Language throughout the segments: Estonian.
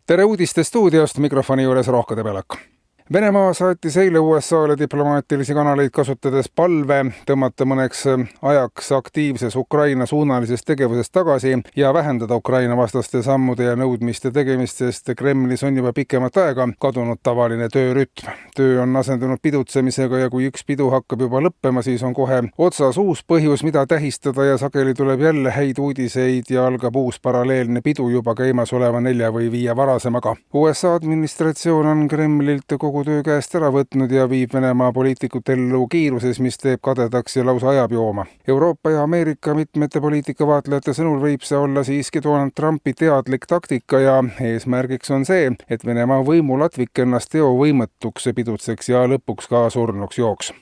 Tere uudiste stuudiost, mikrofoni juures Rohko Debelak. Venemaa saatis eile USA-le diplomaatilisi kanaleid kasutades palve tõmmata mõneks ajaks aktiivses Ukraina suunalises tegevuses tagasi ja vähendada Ukraina vastaste sammude ja nõudmiste tegemist, sest Kremlis on juba pikemat aega kadunud tavaline töörütm. Töö on asendunud pidutsemisega ja kui üks pidu hakkab juba lõppema, siis on kohe otsas uus põhjus, mida tähistada ja sageli tuleb jälle häid uudiseid ja algab uus paralleelne pidu juba käimas oleva 4 või 5 varasemaga. USA administratsioon on Kremlilt kogu töö käest ära võtnud ja viib Venemaa poliitikut ellu kiiruses, mis teeb kadedaks ja lausa ajab jooma. Euroopa ja Ameerika mitmete poliitikavaatlejate sõnul võib see olla siiski Donald Trumpi teadlik taktika ja eesmärgiks on see, et Venemaa võimulatvik ennast teovõimetuks pidutseks ja lõpuks ka surnuks jooks.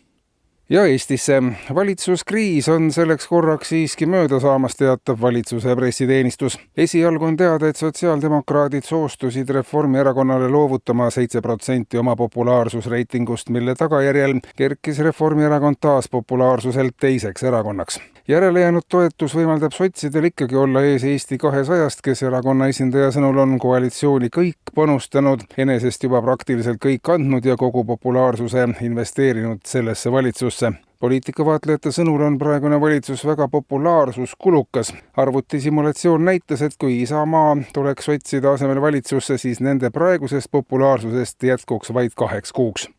Ja Eestisse. Valitsuskriis on selleks korraks siiski mööda saamas, teatab valitsuse pressiteenistus. Esialgu on teada, et sotsiaaldemokraadid soostusid Reformierakonnale loovutama 7% oma populaarsusreitingust, mille tagajärjel kerkis Reformierakond taas populaarsuselt teiseks erakonnaks. Järele jäänud toetus võimaldab sotsidel ikkagi olla ees Eesti 200-st, kes erakonna esindaja sõnul on koalitsiooni kõik panustanud, enesest juba praktiliselt kõik andnud ja kogu populaarsuse investeerinud sellesse valitsusse. Poliitikavaatlejate sõnul on praegune valitsus väga populaarsuskulukas. Arvutisimulatsioon näitas, et kui Isamaa tuleks sotside asemel valitsusse, siis nende praegusest populaarsusest jätkuks vaid 2 kuuks.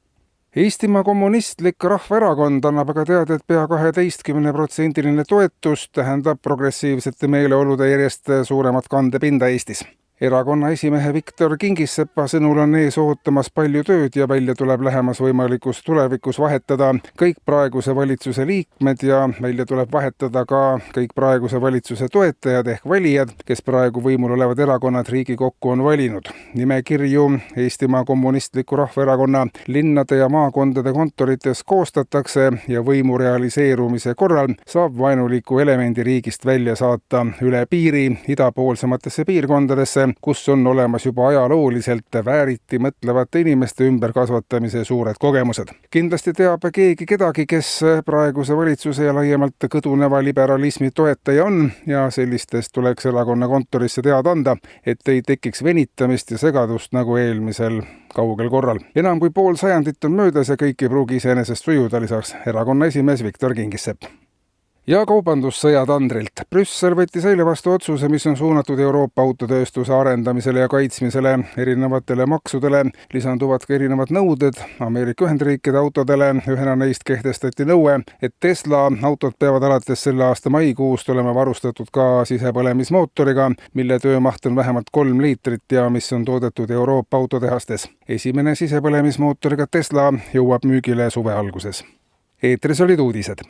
Eestimaa Kommunistlik Rahvaerakond annab aga teada, et pea 12% toetus tähendab progressiivsete meeleolude järjest suuremat kandepinda Eestis. Erakonna esimehe Viktor Kingissepa sõnul on ees ootamas palju tööd ja välja tuleb lähemas võimalikus tulevikus vahetada kõik praeguse valitsuse liikmed ja välja tuleb vahetada ka kõik praeguse valitsuse toetajad ehk valijad, kes praegu võimul olevad erakonnad Riigikokku on valinud. Nimekirju Eestimaa Kommunistliku Rahvaerakonna linnade ja maakondade kontorites koostatakse ja võimu realiseerumise korral saab vaenuliku elemendi riigist välja saata üle piiri idapoolsematesse piirkondadesse, kus on olemas juba ajalooliselt vääriti mõtlevate inimeste ümberkasvatamise suured kogemused. Kindlasti teab keegi kedagi, kes praeguse valitsuse ja laiemalt kõduneva liberalismi toetaja on ja sellistest tuleks erakonna kontorisse teada anda, et ei tekiks venitamist ja segadust nagu eelmisel kaugel korral. Enam kui pool sajandit on möödas ja kõik ei pruugi iseenesest sujuda, lisaks erakonna esimees Viktor Kingissepp. Ja kaubandussõja tandrilt. Brüssel võttis eile vastu otsuse, mis on suunatud Euroopa autotööstuse arendamisele ja kaitsmisele. Erinevatele maksudele lisanduvad ka erinevad nõuded Ameerika Ühendriikide autodele. Ühena neist kehtestati nõue, et Tesla autod peavad alates selle aasta maikuust olema varustatud ka sisepõlemismootoriga, mille töömaht on vähemalt 3 liitrit ja mis on toodetud Euroopa autotehastes. Esimene sisepõlemismootoriga Tesla jõuab müügile suve alguses. Eetris olid uudised.